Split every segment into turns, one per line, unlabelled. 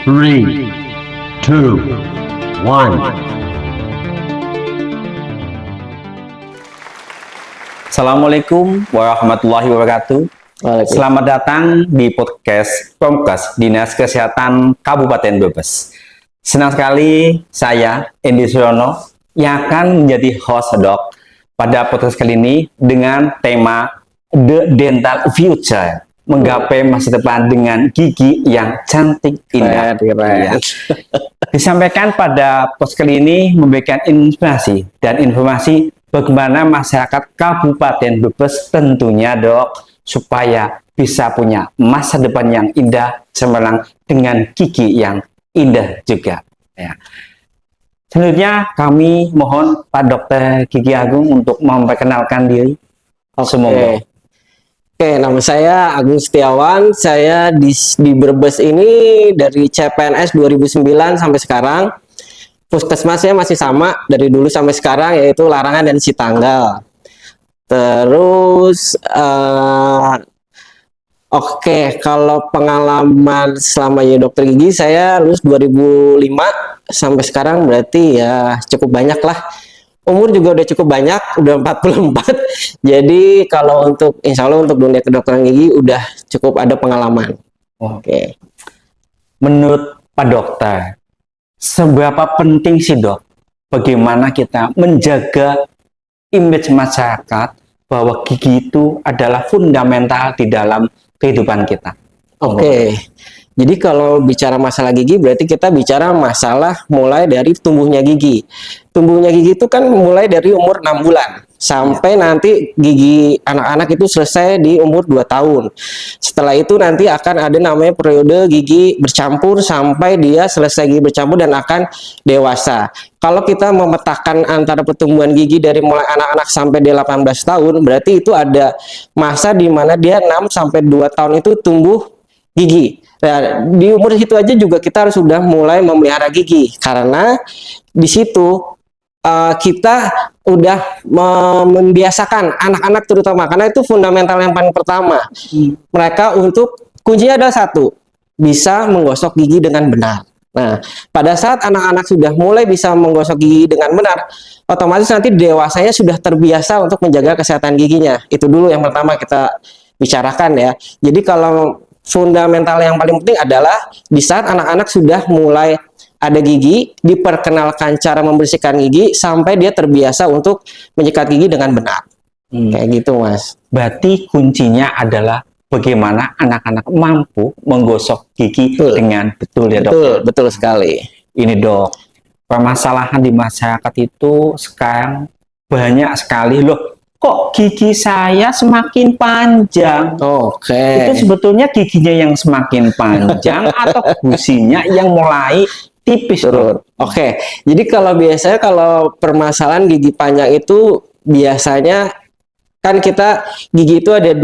Three, two, one.
Assalamualaikum warahmatullahi wabarakatuh. Selamat datang di podcast Pemkes Dinas Kesehatan Kabupaten Brebes. Senang sekali saya, Endi Suyono, yang akan menjadi host dok pada podcast kali ini dengan tema The Dental Future, menggapai masa depan dengan gigi yang cantik indah. Ya. Disampaikan pada podcast kali ini memberikan inspirasi dan informasi bagaimana masyarakat Kabupaten Brebes tentunya dok supaya bisa punya masa depan yang indah cemerlang dengan gigi yang indah juga. Ya. Selanjutnya kami mohon Pak Dokter Gigi Agung untuk memperkenalkan diri. Semoga.
Oke, nama saya Agung Setiawan. Saya di Brebes ini dari CPNS 2009 sampai sekarang. Puskesmasnya masih sama dari dulu sampai sekarang, yaitu Larangan dan Sitanggal. Terus, kalau pengalaman selama jadi dokter gigi, saya lulus 2005 sampai sekarang, berarti ya cukup banyak lah. Umur juga udah cukup banyak, udah 44. Jadi kalau untuk insya Allah untuk dunia kedokteran gigi udah cukup ada pengalaman. Oke.
Menurut Pak Dokter, seberapa penting sih dok bagaimana kita menjaga image masyarakat bahwa gigi itu adalah fundamental di dalam kehidupan kita?
Oke. Jadi kalau bicara masalah gigi berarti kita bicara masalah mulai dari tumbuhnya gigi. Tumbuhnya gigi itu kan mulai dari umur 6 bulan sampai nanti gigi anak-anak itu selesai di umur 2 tahun. Setelah itu nanti akan ada namanya periode gigi bercampur sampai dia selesai gigi bercampur dan akan dewasa. Kalau kita memetakan antara pertumbuhan gigi dari mulai anak-anak sampai dia 18 tahun, berarti itu ada masa di mana dia 6 sampai 2 tahun itu tumbuh gigi. Nah, di umur itu aja juga kita harus sudah mulai memelihara gigi karena di situ kita udah membiasakan anak-anak terutama, karena itu fundamental yang paling pertama. Mereka untuk kuncinya adalah satu, bisa menggosok gigi dengan benar. Nah, pada saat anak-anak sudah mulai bisa menggosok gigi dengan benar, otomatis nanti dewasanya sudah terbiasa untuk menjaga kesehatan giginya. Itu dulu yang pertama kita bicarakan ya. Jadi kalau fundamental yang paling penting adalah di saat anak-anak sudah mulai ada gigi, diperkenalkan cara membersihkan gigi sampai dia terbiasa untuk menyikat gigi dengan benar. Kayak gitu, Mas.
Berarti kuncinya adalah bagaimana anak-anak mampu menggosok gigi dengan betul ya dok?
Betul sekali.
Ini dok, permasalahan di masyarakat itu sekarang banyak sekali loh. Kok gigi saya semakin panjang? Itu sebetulnya giginya yang semakin panjang atau gusinya yang mulai tipis turun?
Jadi kalau biasanya kalau permasalahan gigi panjang itu biasanya kan kita gigi itu ada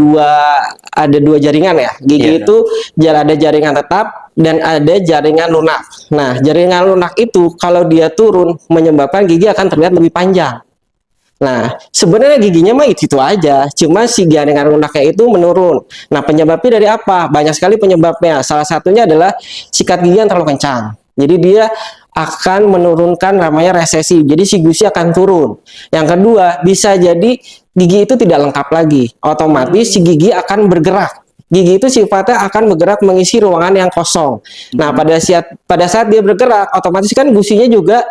dua jaringan ya. Gigi itu ada jaringan tetap dan ada jaringan lunak. Nah, jaringan lunak itu kalau dia turun menyebabkan gigi akan terlihat lebih panjang. Nah, sebenarnya giginya mah itu aja, cuma si jaringan lunaknya itu menurun. Nah, penyebabnya dari apa? Banyak sekali penyebabnya. Salah satunya adalah sikat gigi yang terlalu kencang. Jadi dia akan menurunkan namanya resesi. Jadi si gusi akan turun. Yang kedua, bisa jadi gigi itu tidak lengkap lagi. Otomatis si gigi akan bergerak. Gigi itu sifatnya akan bergerak mengisi ruangan yang kosong. Nah, pada saat dia bergerak, otomatis kan gusinya juga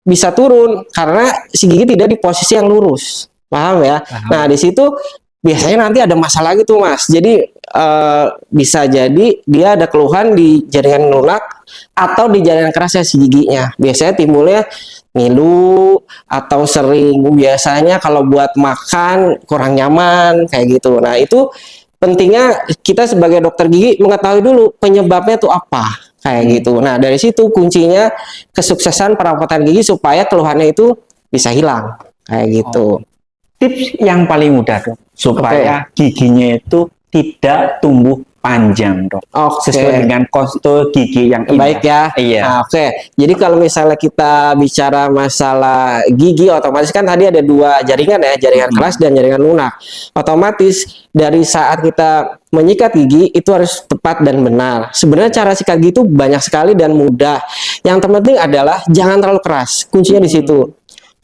bisa turun karena si gigi tidak di posisi yang lurus, paham ya? Nah, di situ biasanya nanti ada masalah gitu, Mas. Jadi bisa jadi dia ada keluhan di jaringan lunak atau di jaringan kerasnya si giginya. Biasanya timbulnya ngilu atau sering biasanya kalau buat makan kurang nyaman kayak gitu. Nah, itu pentingnya kita sebagai dokter gigi mengetahui dulu penyebabnya itu apa. Kayak gitu. Nah, dari situ kuncinya kesuksesan perawatan gigi supaya keluhannya itu bisa hilang. Kayak gitu.
Tips yang paling mudah dok, supaya giginya itu tidak tumbuh panjang, Dok.
Oke.
Sesuai dengan kontur gigi yang indah.
Baik ya.
Iya.
Nah, oke. Jadi kalau misalnya kita bicara masalah gigi, otomatis kan tadi ada dua jaringan ya, jaringan keras dan jaringan lunak. Otomatis dari saat kita menyikat gigi itu harus tepat dan benar. Sebenarnya cara sikat gigi itu banyak sekali dan mudah. Yang terpenting adalah jangan terlalu keras. Kuncinya di situ.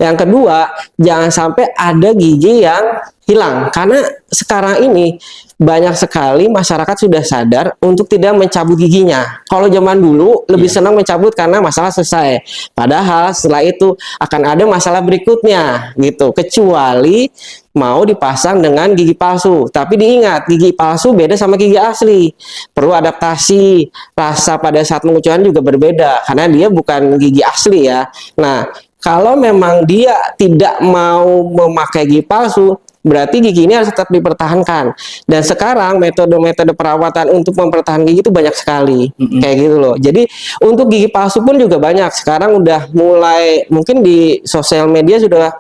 Yang kedua, jangan sampai ada gigi yang hilang. Karena sekarang ini banyak sekali masyarakat sudah sadar untuk tidak mencabut giginya. Kalau zaman dulu lebih senang mencabut karena masalah selesai. Padahal setelah itu akan ada masalah berikutnya gitu. Kecuali mau dipasang dengan gigi palsu. Tapi diingat, gigi palsu beda sama gigi asli. Perlu adaptasi. Rasa pada saat mengucurkan juga berbeda karena dia bukan gigi asli ya. Nah, kalau memang dia tidak mau memakai gigi palsu, berarti gigi ini harus tetap dipertahankan. Dan sekarang metode-metode perawatan untuk mempertahankan gigi itu banyak sekali. Kayak gitu loh. Jadi untuk gigi palsu pun juga banyak. Sekarang udah mulai, mungkin di sosial media sudah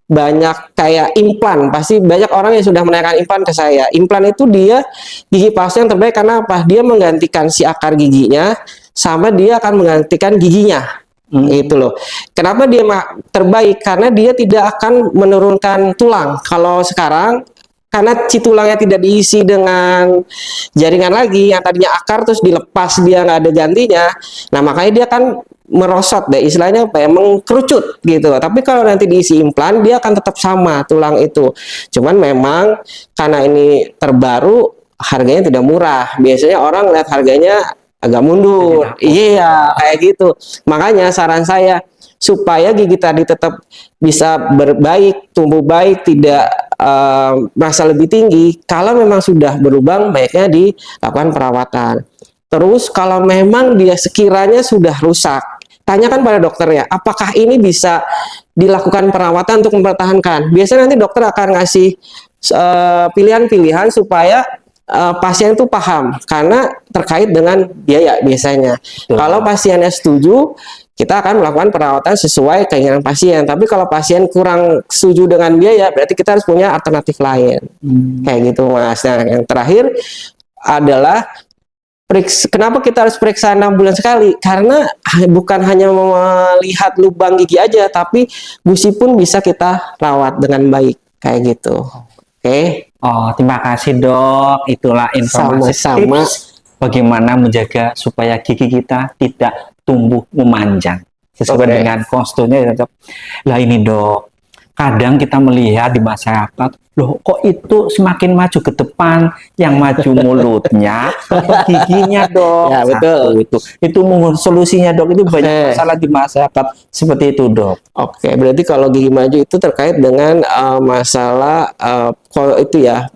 banyak kayak implan. Pasti banyak orang yang sudah menanyakan implan ke saya. Implan itu dia gigi palsu yang terbaik karena apa? Dia menggantikan si akar giginya, sama dia akan menggantikan giginya. Itu loh. Kenapa dia terbaik? Karena dia tidak akan menurunkan tulang. Kalau sekarang karena si tulangnya tidak diisi dengan jaringan lagi, yang tadinya akar terus dilepas dia nggak ada gantinya. Nah makanya dia akan merosot deh, istilahnya apa ya, mengkerucut gitu. Tapi kalau nanti diisi implan dia akan tetap sama tulang itu. Cuman memang karena ini terbaru harganya tidak murah. Biasanya orang lihat harganya agak mundur. Iya, kayak gitu. Makanya saran saya supaya gigi tadi tetap bisa berbaik, tumbuh baik, tidak merasa lebih tinggi. Kalau memang sudah berlubang, baiknya dilakukan perawatan. Terus kalau memang dia sekiranya sudah rusak, tanyakan pada dokter ya, apakah ini bisa dilakukan perawatan untuk mempertahankan. Biasanya nanti dokter akan ngasih pilihan-pilihan supaya pasien itu paham karena terkait dengan biaya biasanya. Kalau pasiennya setuju, kita akan melakukan perawatan sesuai keinginan pasien. Tapi kalau pasien kurang setuju dengan biaya, berarti kita harus punya alternatif lain. Kayak gitu, Mas. Nah, yang terakhir adalah kenapa kita harus periksa 6 bulan sekali? Karena bukan hanya melihat lubang gigi aja, tapi gusi pun bisa kita rawat dengan baik. Kayak gitu. Oke.
Oh, terima kasih, Dok. Itulah informasi tips bagaimana menjaga supaya gigi kita tidak tumbuh memanjang sesuai dengan kostumnya, Dok. Lah ini, Dok, kadang kita melihat di masyarakat, loh kok itu semakin maju ke depan, yang maju mulutnya, giginya, Dok.
Ya, betul.
Itu solusinya, Dok. Itu banyak masalah di masyarakat seperti itu, Dok.
Oke, berarti kalau gigi maju itu terkait dengan masalah itu ya,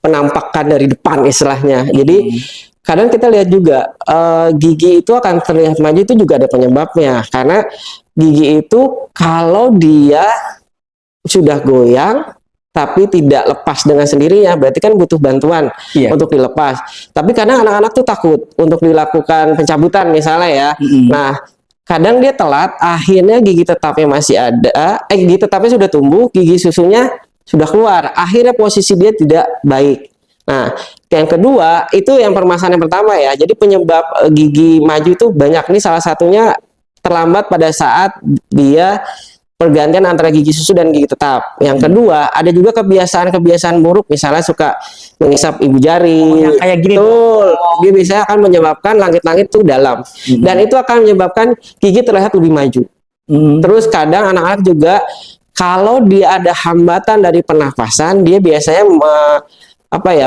penampakan dari depan istilahnya. Jadi kadang kita lihat juga gigi itu akan terlihat maju itu juga ada penyebabnya. Karena gigi itu kalau dia sudah goyang tapi tidak lepas dengan sendirinya, berarti kan butuh bantuan untuk dilepas. Tapi kadang anak-anak tuh takut untuk dilakukan pencabutan misalnya ya. Nah, kadang dia telat, akhirnya gigi tetapnya masih ada, gigi tetapnya sudah tumbuh, gigi susunya sudah keluar, akhirnya posisi dia tidak baik. Nah, yang kedua itu yang permasalahan yang pertama ya. Jadi penyebab gigi maju itu banyak. Nih salah satunya terlambat pada saat dia pergantian antara gigi susu dan gigi tetap. Yang kedua, ada juga kebiasaan-kebiasaan buruk, misalnya suka mengisap ibu jari.
Yang kayak gini.
Betul. Dia bisa akan menyebabkan langit-langit itu dalam. Dan itu akan menyebabkan gigi terlihat lebih maju. Terus kadang anak-anak juga kalau dia ada hambatan dari pernafasan, dia biasanya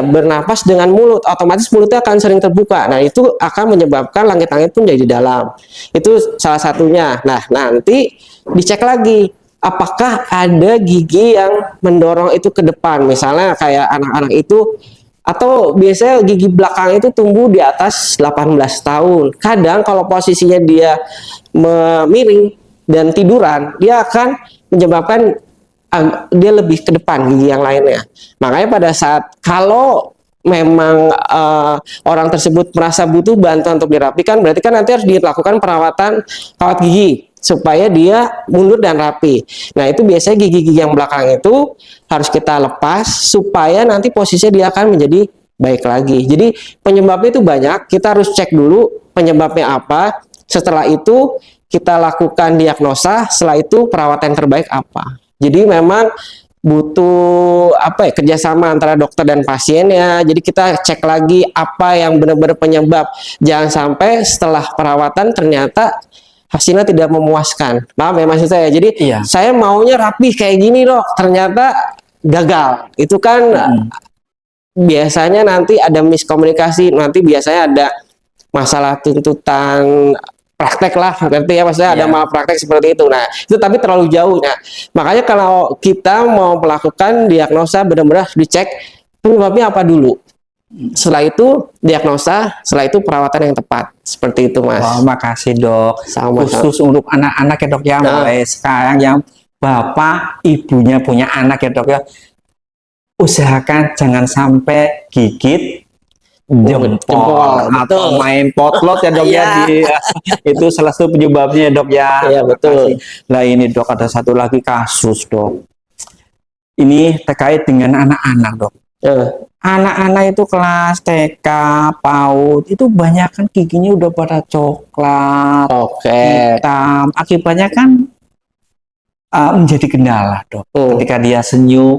bernapas dengan mulut, otomatis mulutnya akan sering terbuka. Nah, itu akan menyebabkan langit-langit pun jadi dalam. Itu salah satunya. Nah, nanti dicek lagi apakah ada gigi yang mendorong itu ke depan. Misalnya kayak anak-anak itu, atau biasanya gigi belakang itu tumbuh di atas 18 tahun. Kadang kalau posisinya dia miring dan tiduran, dia akan menyebabkan dia lebih ke depan gigi yang lainnya. Makanya pada saat kalau memang orang tersebut merasa butuh bantuan untuk dirapikan, berarti kan nanti harus dilakukan perawatan kawat gigi supaya dia mundur dan rapi. Nah, itu biasanya gigi-gigi yang belakang itu harus kita lepas supaya nanti posisinya dia akan menjadi baik lagi. Jadi penyebabnya itu banyak, kita harus cek dulu penyebabnya apa. Setelah itu kita lakukan diagnosa, setelah itu perawatan terbaik apa. Jadi memang butuh kerjasama antara dokter dan pasien ya. Jadi kita cek lagi apa yang benar-benar penyebab. Jangan sampai setelah perawatan ternyata hasilnya tidak memuaskan. Paham ya maksud saya? Jadi saya maunya rapi kayak gini dok, ternyata gagal. Itu kan biasanya nanti ada miskomunikasi, nanti biasanya ada masalah tuntutan praktek lah, ngerti ya maksudnya ada malpraktek seperti itu. Nah itu tapi terlalu jauh. Nah makanya kalau kita mau melakukan diagnosa benar-benar dicek penyebabnya apa dulu. Setelah itu diagnosa, setelah itu perawatan yang tepat. Seperti itu mas.
Wah, makasih dok.
Sama-sama.
Khusus untuk anak-anak ya dok ya, mulai sekarang yang bapak ibunya punya anak ya dok ya, usahakan jangan sampai gigit jempol atau main potlot ya dok ya. Itu salah satu penyebabnya ya dok ya.
Iya betul.
Nah ini dok ada satu lagi kasus dok. Ini terkait dengan anak-anak dok. Anak-anak itu kelas TK, PAUD itu banyak kan giginya udah pada coklat, hitam. Akibatnya kan menjadi kendala dok. Ketika dia senyum,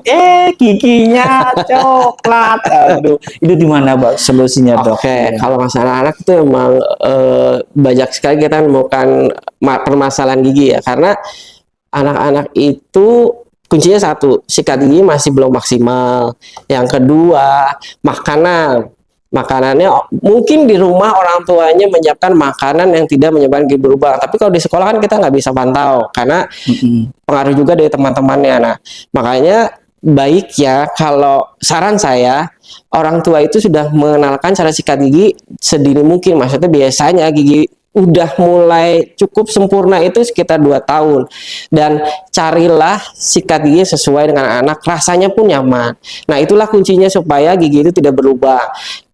giginya coklat. Aduh, itu di mana Mbak solusinya dok?
Kalau masalah anak itu emang banyak sekali kita menemukan permasalahan gigi ya, karena anak-anak itu kuncinya satu, sikat gigi masih belum maksimal. Yang kedua, makanannya mungkin di rumah orang tuanya menyiapkan makanan yang tidak menyebabkan gigi berubah, tapi kalau di sekolah kan kita nggak bisa pantau karena pengaruh juga dari teman-temannya. Nah makanya baik ya kalau saran saya orang tua itu sudah mengenalkan cara sikat gigi sedini mungkin. Maksudnya biasanya gigi udah mulai cukup sempurna itu sekitar 2 tahun, dan carilah sikat gigi sesuai dengan anak, rasanya pun nyaman. Nah itulah kuncinya supaya gigi itu tidak berubah.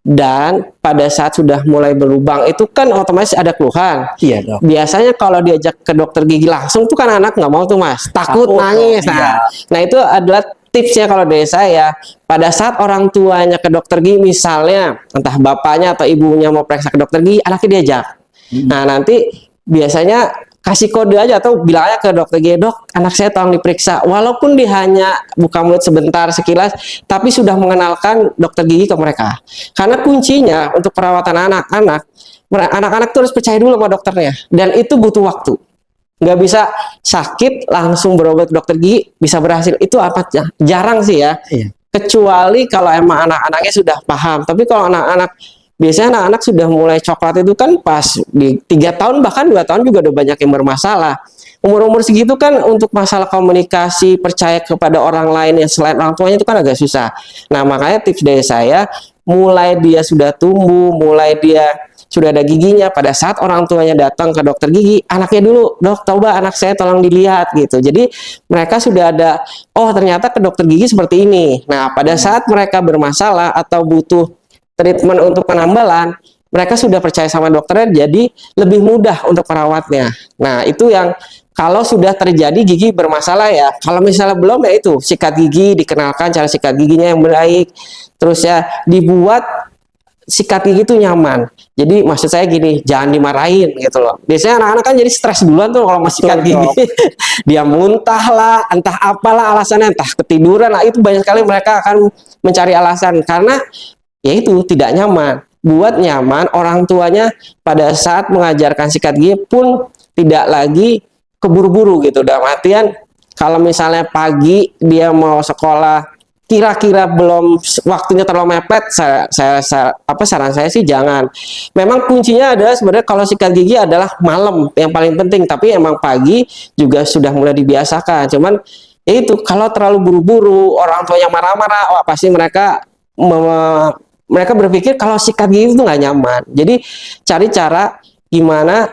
Dan pada saat sudah mulai berlubang itu kan otomatis ada keluhan.
Iya dok.
Biasanya kalau diajak ke dokter gigi langsung tuh kan anak nggak mau tuh mas, takut nangis. Nah itu adalah tipsnya kalau dari saya. Pada saat orang tuanya ke dokter gigi, misalnya entah bapaknya atau ibunya mau periksa ke dokter gigi, anaknya diajak. Nah nanti biasanya kasih kode aja atau bilangnya ke dokter gigi, dok anak saya tolong diperiksa, walaupun dia hanya buka mulut sebentar sekilas, tapi sudah mengenalkan dokter gigi ke mereka. Karena kuncinya untuk perawatan anak-anak itu harus percaya dulu sama dokternya, dan itu butuh waktu. Nggak bisa sakit langsung berobat ke dokter gigi bisa berhasil, itu apa jarang sih ya. Kecuali kalau emang anak-anaknya sudah paham. Tapi kalau biasanya anak-anak sudah mulai coklat itu kan pas di 3 tahun bahkan 2 tahun juga udah banyak yang bermasalah. Umur-umur segitu kan untuk masalah komunikasi, percaya kepada orang lain yang selain orang tuanya itu kan agak susah. Nah makanya tips dari saya, mulai dia sudah tumbuh, mulai dia sudah ada giginya, pada saat orang tuanya datang ke dokter gigi, anaknya dulu, dok coba anak saya tolong dilihat gitu. Jadi mereka sudah ada, oh ternyata ke dokter gigi seperti ini. Nah pada saat mereka bermasalah atau butuh treatment untuk penambalan, mereka sudah percaya sama dokternya, jadi lebih mudah untuk merawatnya. Nah itu yang kalau sudah terjadi gigi bermasalah ya. Kalau misalnya belum ya itu sikat gigi, dikenalkan cara sikat giginya yang baik, terus ya dibuat sikat gigi itu nyaman. Jadi maksud saya gini, jangan dimarahin gitu loh. Biasanya anak-anak kan jadi stres duluan tuh kalau mau sikat gigi. Dia muntah lah, entah apalah alasannya, entah ketiduran lah, itu banyak sekali mereka akan mencari alasan karena yaitu tidak nyaman. Buat nyaman, orang tuanya pada saat mengajarkan sikat gigi pun tidak lagi keburu-buru gitu. Dalam artian kalau misalnya pagi dia mau sekolah kira-kira belum waktunya terlalu mepet, saran saya sih jangan. Memang kuncinya adalah sebenarnya kalau sikat gigi adalah malam yang paling penting, tapi emang pagi juga sudah mulai dibiasakan. Cuman itu kalau terlalu buru-buru, orang tuanya marah-marah, wah pasti mereka berpikir kalau sikat gigi itu nggak nyaman. Jadi cari cara gimana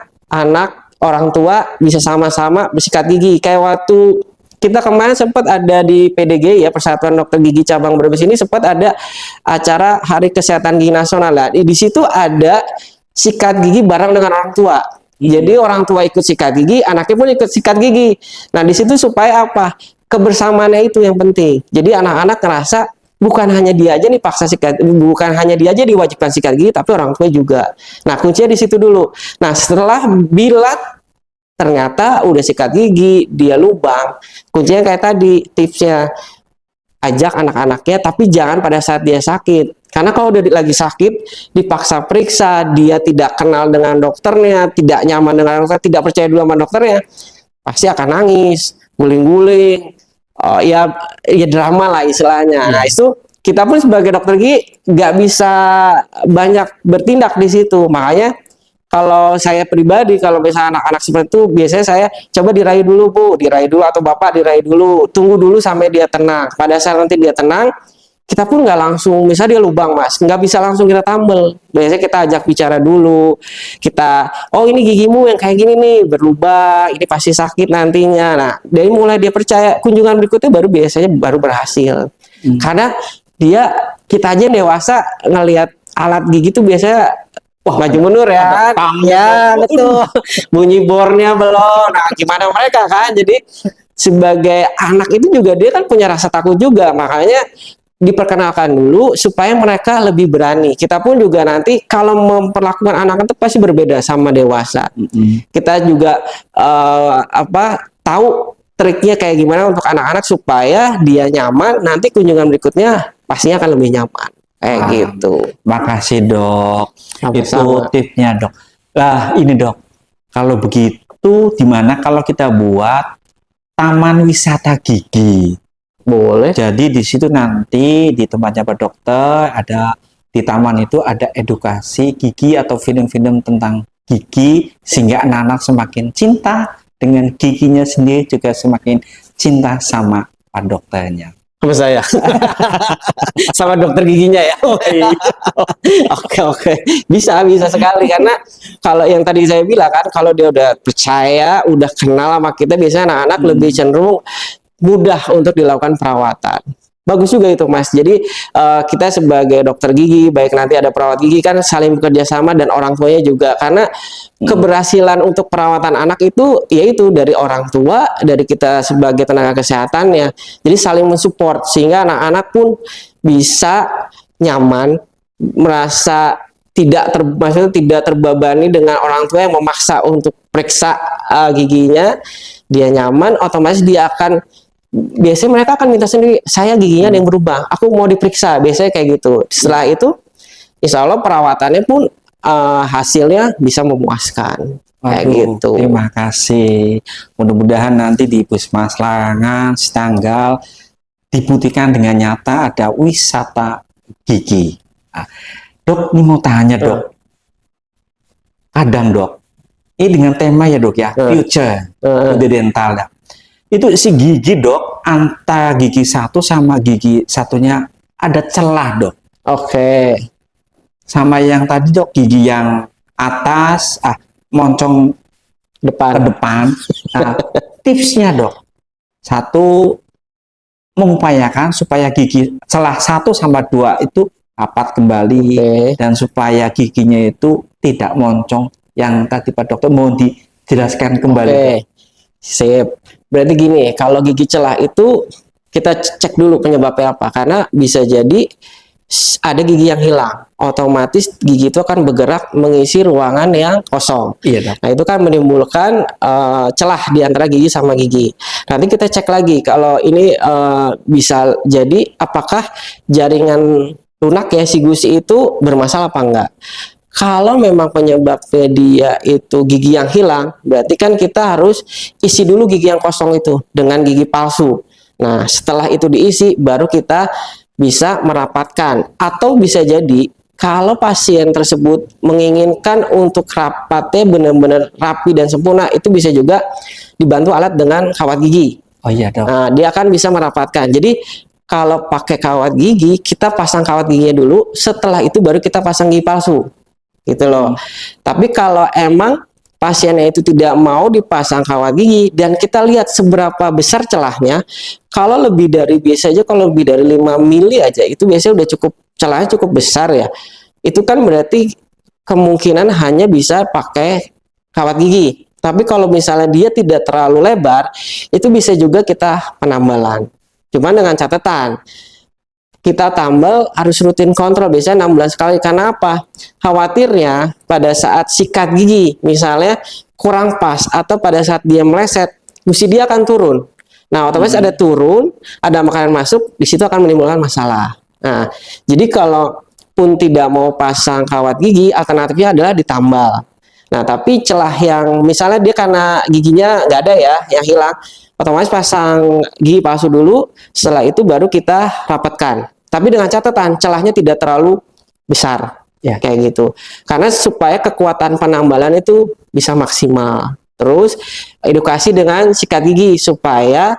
orang tua bisa sama-sama bersikat gigi. Kayak waktu kita kemarin sempat ada di PDG ya, Persatuan Dokter Gigi Cabang Brebes ini sempat ada acara Hari Kesehatan Gigi Nasional. Nah, di situ ada sikat gigi bareng dengan orang tua. Jadi orang tua ikut sikat gigi, anaknya pun ikut sikat gigi. Nah di situ supaya apa? Kebersamaannya itu yang penting. Jadi anak-anak ngerasa bukan hanya dia aja nih paksa sikat, bukan hanya dia aja diwajibkan sikat gigi, tapi orang tua juga. Nah, kuncinya di situ dulu. Nah, setelah bila ternyata udah sikat gigi, dia lubang, kuncinya kayak tadi tipsnya, ajak anak-anaknya, tapi jangan pada saat dia sakit. Karena kalau udah lagi sakit, dipaksa periksa, dia tidak kenal dengan dokternya, tidak nyaman dengan dokter, tidak percaya dulu sama dokternya, pasti akan nangis, guling-guling, ya drama lah istilahnya. Nah, itu kita pun sebagai dokter gigi nggak bisa banyak bertindak di situ. Makanya kalau saya pribadi, kalau misalnya anak-anak seperti itu, biasanya saya coba dirayu dulu, Bu, dirayu dulu, atau Bapak dirayu dulu, tunggu dulu sampai dia tenang. Pada saat nanti dia tenang, kita pun nggak langsung, misalnya dia lubang, Mas, nggak bisa langsung kita tambel. Biasanya kita ajak bicara dulu, kita, oh ini gigimu yang kayak gini nih, berlubang, ini pasti sakit nantinya. Nah, dari mulai dia percaya, kunjungan berikutnya biasanya baru berhasil. Karena kita aja dewasa ngelihat alat gigi tuh biasanya wah, maju mundur ya, ya betul. Bunyi bornya belum. Nah, gimana mereka kan? Jadi sebagai anak itu juga dia kan punya rasa takut juga. Makanya diperkenalkan dulu supaya mereka lebih berani. Kita pun juga nanti kalau memperlakukan anak itu pasti berbeda sama dewasa. Kita juga tahu triknya kayak gimana untuk anak-anak supaya dia nyaman. Nanti kunjungan berikutnya pastinya akan lebih nyaman. Kayak gitu.
Makasih dok.
Sama-sama.
Itu tipsnya dok. Lah ini dok, kalau begitu dimana kalau kita buat taman wisata gigi?
Boleh.
Jadi di situ nanti di tempatnya Pak Dokter ada, di taman itu ada edukasi gigi atau film-film tentang gigi sehingga anak-anak semakin cinta dengan giginya sendiri, juga semakin cinta sama Pak Dokternya.
Sama saya. Sama dokter giginya ya. Oke. Bisa sekali, karena kalau yang tadi saya bilang kan, kalau dia udah percaya, udah kenal sama kita, biasanya anak-anak lebih cenderung mudah untuk dilakukan perawatan. Bagus juga itu, Mas. Jadi kita sebagai dokter gigi, baik nanti ada perawat gigi, kan saling bekerja sama, dan orang tuanya juga. Karena keberhasilan untuk perawatan anak itu yaitu dari orang tua, dari kita sebagai tenaga kesehatannya. Jadi saling mensupport sehingga anak-anak pun bisa nyaman, merasa maksudnya tidak terbebani dengan orang tua yang memaksa untuk periksa giginya. Dia nyaman, otomatis dia akan, biasanya mereka akan minta sendiri, saya giginya ada yang berubah, aku mau diperiksa, biasanya kayak gitu. Setelah itu insya Allah perawatannya pun hasilnya bisa memuaskan. Kayak gitu.
Terima kasih. Mudah-mudahan nanti di Puskesmas Larangan Tanggal dibuktikan dengan nyata ada wisata gigi. Nah, dok, ini mau tanya dok, kadang dok, ini dengan tema ya dok ya, future dental ya. Itu si gigi dok, antara gigi satu sama gigi satunya ada celah dok.
Oke.
Sama yang tadi dok, gigi yang atas, moncong
Depan.
ke depan. Nah, tipsnya dok, satu, mengupayakan supaya gigi celah 1 sama 2 itu rapat kembali, dan supaya giginya itu tidak moncong. Yang tadi Pak Dokter mau dijelaskan kembali.
Sip. Berarti gini, kalau gigi celah itu kita cek dulu penyebabnya apa, karena bisa jadi ada gigi yang hilang, otomatis gigi itu akan bergerak mengisi ruangan yang kosong.
Iya, dok.
Nah, itu kan menimbulkan celah di antara gigi sama gigi. Nanti kita cek lagi kalau ini bisa jadi apakah jaringan lunak ya, si gusi itu bermasalah apa enggak. Kalau memang penyebabnya dia itu gigi yang hilang, berarti kan kita harus isi dulu gigi yang kosong itu dengan gigi palsu. Nah, setelah itu diisi, baru kita bisa merapatkan. Atau bisa jadi kalau pasien tersebut menginginkan untuk rapatnya benar-benar rapi dan sempurna, itu bisa juga dibantu alat dengan kawat gigi.
Oh iya dok.
Nah, dia akan bisa merapatkan. Jadi kalau pakai kawat gigi, kita pasang kawat giginya dulu, setelah itu baru kita pasang gigi palsu. Gitu loh. Tapi kalau emang pasiennya itu tidak mau dipasang kawat gigi dan kita lihat seberapa besar celahnya, kalau lebih dari, biasanya kalau lebih dari 5 mili aja itu biasanya udah cukup, celahnya cukup besar ya. Itu kan berarti kemungkinan hanya bisa pakai kawat gigi. Tapi kalau misalnya dia tidak terlalu lebar, itu bisa juga kita penambalan. Cuman dengan catatan, kita tambal harus rutin kontrol, biasanya 6 bulan sekali. Karena apa? Khawatirnya pada saat sikat gigi misalnya kurang pas atau pada saat dia meleset, gusi dia akan turun. Nah, otomatis ada turun, ada makanan masuk, di situ akan menimbulkan masalah. Nah, jadi kalau pun tidak mau pasang kawat gigi, alternatifnya adalah ditambal. Nah, tapi celah yang misalnya dia karena giginya nggak ada ya, yang hilang, otomatis pasang gigi palsu dulu, setelah itu baru kita rapatkan. Tapi dengan catatan celahnya tidak terlalu besar, ya kayak gitu. Karena supaya kekuatan penambalan itu bisa maksimal. Terus edukasi dengan sikat gigi supaya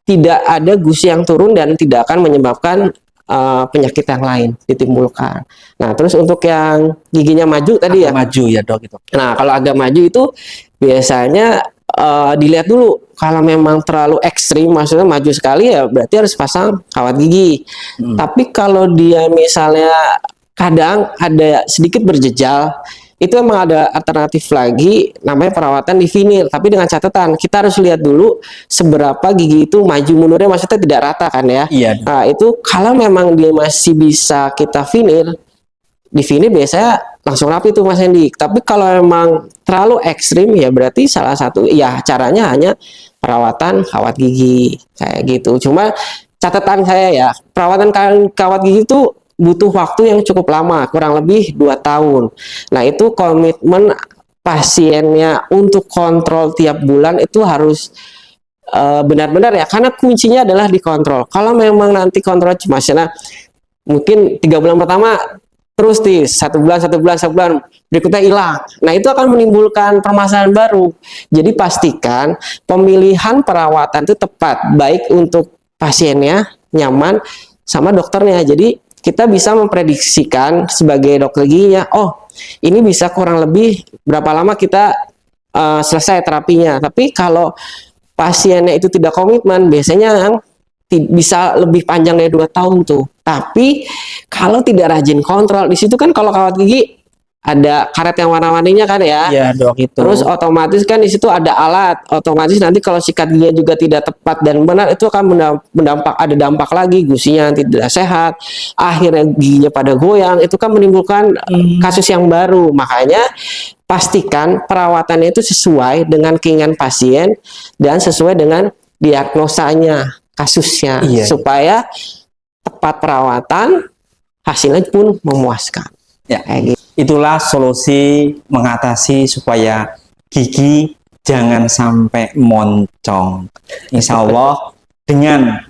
tidak ada gusi yang turun dan tidak akan menyebabkan penyakit yang lain ditimbulkan. Nah, terus untuk yang giginya maju tadi ya.
Maju ya dok itu.
Nah, kalau agak maju itu biasanya dilihat dulu. Kalau memang terlalu ekstrim, maksudnya maju sekali ya berarti harus pasang kawat gigi. Tapi kalau dia misalnya kadang ada sedikit berjejal, itu emang ada alternatif lagi namanya perawatan di vinil. Tapi dengan catatan kita harus lihat dulu seberapa gigi itu maju mundurnya, maksudnya tidak rata kan ya.
Iya.
Nah, itu kalau memang dia masih bisa kita vinil, di vinil biasanya langsung rapi tuh Mas Hendy. Tapi kalau memang terlalu ekstrim ya berarti salah satu ya caranya hanya perawatan kawat gigi kayak gitu. Cuma catatan saya ya, perawatan kawat gigi itu butuh waktu yang cukup lama, kurang lebih 2 tahun. Nah, itu komitmen pasiennya untuk kontrol tiap bulan itu harus benar-benar ya, karena kuncinya adalah dikontrol. Kalau memang nanti kontrol cuma mungkin 3 bulan pertama terus nih 1 bulan berikutnya hilang. Nah, itu akan menimbulkan permasalahan baru. Jadi pastikan pemilihan perawatan itu tepat, baik untuk pasiennya, nyaman, sama dokternya. Jadi kita bisa memprediksikan sebagai dokter giginya, oh ini bisa kurang lebih berapa lama kita selesai terapinya. Tapi kalau pasiennya itu tidak komitmen, biasanya yang bisa lebih panjang dari 2 tahun tuh. Tapi kalau tidak rajin kontrol, di situ kan kalau kawat gigi ada karet yang warna-warninya kan ya.
Iya dok itu.
Terus otomatis kan di situ ada alat. Otomatis nanti kalau sikat giginya juga tidak tepat dan benar, itu akan ada dampak lagi, gusinya tidak sehat. Akhirnya giginya pada goyang, itu kan menimbulkan kasus yang baru. Makanya pastikan perawatannya itu sesuai dengan keinginan pasien dan sesuai dengan diagnosanya, kasusnya, supaya tepat perawatan, hasilnya pun memuaskan.
Ya, itulah solusi mengatasi supaya gigi jangan sampai moncong. Insya Allah dengan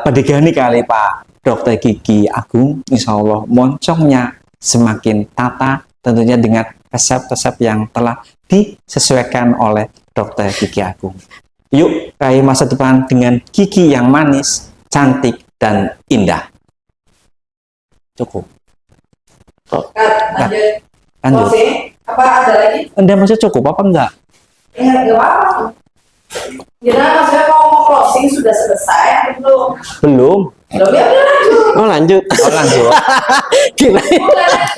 pedegani kali Pak Dokter Gigi Agung, Insya Allah moncongnya semakin tata, tentunya dengan resep-resep yang telah disesuaikan oleh Dokter Gigi Agung. Yuk raih masa depan dengan gigi yang manis, cantik, dan indah. Cukup.
Lanjut. Apa ada lagi?
Anda maksudnya cukup apa enggak?
Enggak apa-apa. Gimana maksudnya mau closing sudah selesai atau belum?
Belum.
Belum, ya udah lanjut.
Oh lanjut.
Oh lanjut.
Gila.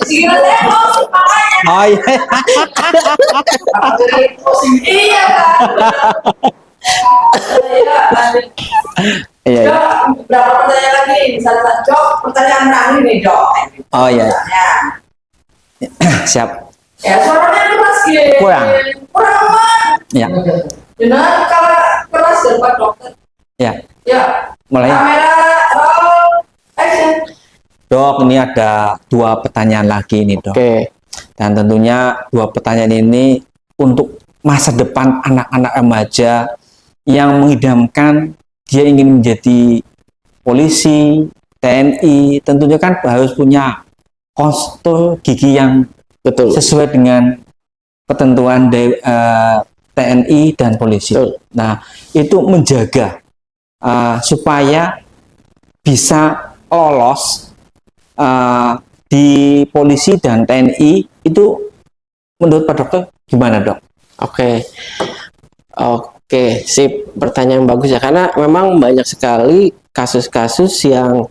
Gila saya closing makanya.
Oh iya.
Iya kan. Iya, lanjut.
Iya.
Dok, berapa pertanyaan lagi? Misalnya, Dok, pertanyaan terakhir nih, Dok.
Oh iya.
Ya.
Siap.
Ya, suaranya keras gitu.
Kurang.
Kurang banget.
Ya.
Benar, kalau keras dari Pak Dokter.
Ya.
Ya.
Mulai.
Kamera, roll, action.
Dok, ini ada 2 pertanyaan lagi nih, Dok.
Oke.
Dan tentunya 2 pertanyaan ini untuk masa depan anak-anak remaja yang mengidamkan dia ingin menjadi polisi, TNI, tentunya kan harus punya kostum gigi yang
Betul.
sesuai dengan ketentuan TNI dan polisi.
Betul.
Nah, itu menjaga supaya bisa lolos di polisi dan TNI, itu menurut Pak Dokter gimana, Dok?
Oke, sip. Pertanyaan bagus ya, karena memang banyak sekali kasus-kasus yang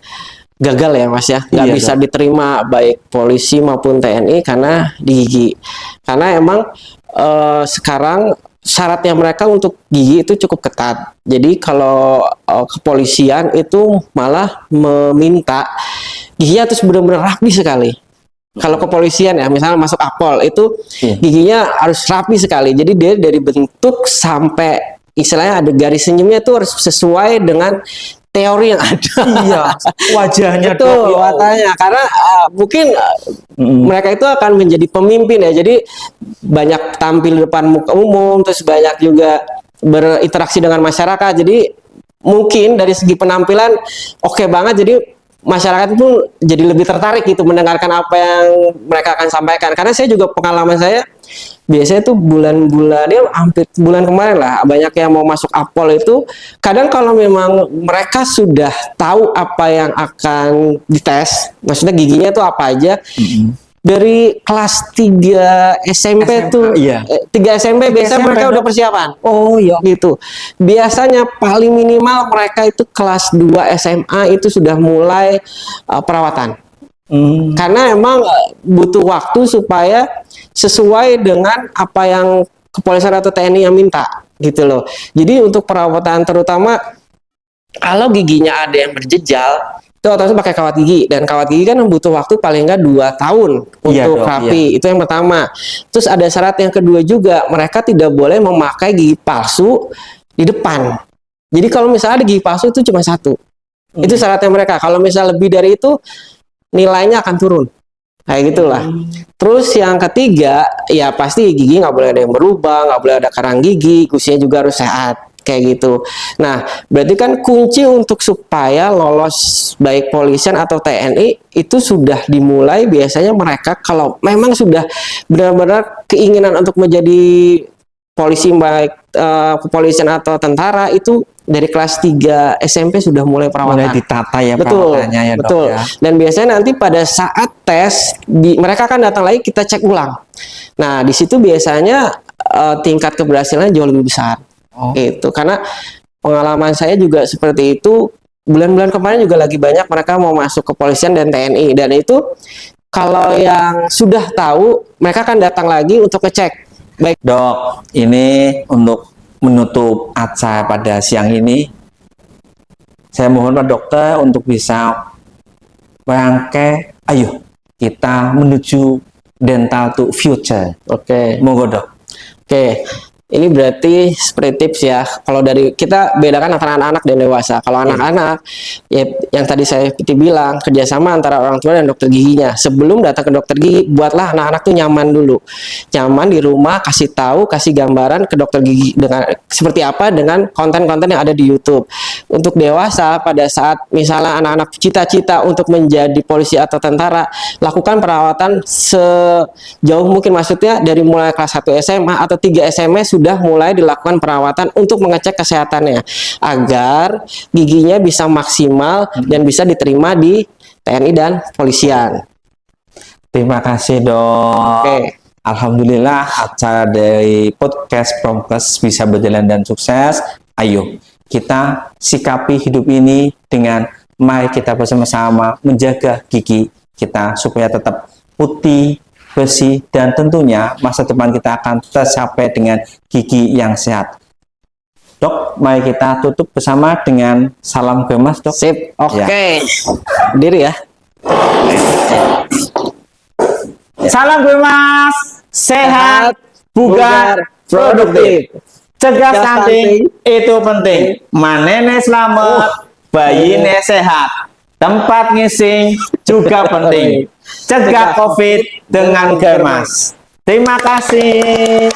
gagal ya Mas ya, nggak
Iya,
bisa
Dok.
diterima baik polisi maupun TNI karena di gigi. Karena emang sekarang syaratnya mereka untuk gigi itu cukup ketat. Jadi kalau kepolisian itu malah meminta giginya terus benar-benar rapi sekali. Kalau kepolisian ya, misalnya masuk Apol itu giginya harus rapi sekali. Jadi dia dari bentuk sampai istilahnya ada garis senyumnya itu harus sesuai dengan teori yang ada.
Iya, wajahnya
itu wajahnya karena mungkin mereka itu akan menjadi pemimpin ya. Jadi banyak tampil depan muka umum, terus banyak juga berinteraksi dengan masyarakat. Jadi mungkin dari segi penampilan oke banget. Jadi masyarakat pun jadi lebih tertarik gitu mendengarkan apa yang mereka akan sampaikan. Karena saya juga pengalaman saya biasanya tuh bulan-bulan ya hampir bulan kemarin lah banyak yang mau masuk Apol itu kadang kalau memang mereka sudah tahu apa yang akan dites, maksudnya giginya tuh apa aja. Dari kelas 3 SMP tuh, 3 SMP biasanya mereka udah persiapan. Oh iya. Gitu. Biasanya paling minimal mereka itu kelas 2 SMA itu sudah mulai perawatan. Karena emang butuh waktu supaya sesuai dengan apa yang kepolisian atau TNI yang minta, gitu loh. Jadi untuk perawatan terutama kalau giginya ada yang berjejal, itu otomatis pakai kawat gigi, dan kawat gigi kan butuh waktu paling nggak 2 tahun untuk rapi. Itu yang pertama. Terus ada syarat yang kedua juga, mereka tidak boleh memakai gigi palsu di depan. Jadi kalau misalnya ada gigi palsu itu cuma 1. Itu syaratnya mereka. Kalau misalnya lebih dari itu nilainya akan turun. Kayak gitulah. Terus yang ketiga, ya pasti gigi nggak boleh ada yang berubah, nggak boleh ada karang gigi, gusinya juga harus sehat. Kayak gitu. Nah, berarti kan kunci untuk supaya lolos baik polisian atau TNI itu sudah dimulai biasanya mereka kalau memang sudah benar-benar keinginan untuk menjadi polisi baik kepolisian atau tentara itu dari kelas 3 SMP sudah mulai perawatan.
Mulai ditata ya
betul,
perawatannya ya,
betul.
Dok, ya.
Dan biasanya nanti pada saat tes mereka akan datang lagi kita cek ulang. Nah, di situ biasanya tingkat keberhasilan jauh lebih besar. Itu karena pengalaman saya juga seperti itu. Bulan-bulan kemarin juga lagi banyak mereka mau masuk kepolisian dan TNI, dan itu kalau yang sudah tahu mereka akan datang lagi untuk ngecek. Baik
Dok, ini untuk menutup acara pada siang ini, saya mohon Pak Dokter untuk bisa merangkai, ayo kita menuju dental to future.
Oke.
Monggo Dok.
Oke. Ini berarti seperti tips ya. Kalau dari kita bedakan antara anak-anak dan dewasa. Kalau anak-anak, ya yang tadi saya bilang kerjasama antara orang tua dan dokter giginya. Sebelum datang ke dokter gigi, buatlah anak-anak tuh nyaman dulu. Nyaman di rumah, kasih tahu, kasih gambaran ke dokter gigi dengan seperti apa dengan konten-konten yang ada di YouTube. Untuk dewasa, pada saat misalnya anak-anak cita-cita untuk menjadi polisi atau tentara, lakukan perawatan sejauh mungkin, maksudnya dari mulai kelas 1 SMA atau 3 SMA sudah mulai dilakukan perawatan untuk mengecek kesehatannya agar giginya bisa maksimal dan bisa diterima di TNI dan polisian.
Terima kasih Dok.
Oke.
Alhamdulillah acara dari podcast Promkes bisa berjalan dan sukses. Ayo kita sikapi hidup ini dengan mari kita bersama-sama menjaga gigi kita supaya tetap putih, bersih, dan tentunya masa depan kita akan tercapai dengan gigi yang sehat. Dok, mari kita tutup bersama dengan salam gemas, Dok.
Sip. Oke.
Ya.
Diri ya.
Salam gemas, sehat, bugar, produktif. Cegah stunting itu penting. Manene selamat, bayine sehat. Tempat ngising juga penting. Cegah COVID dengan gemas. Terima kasih.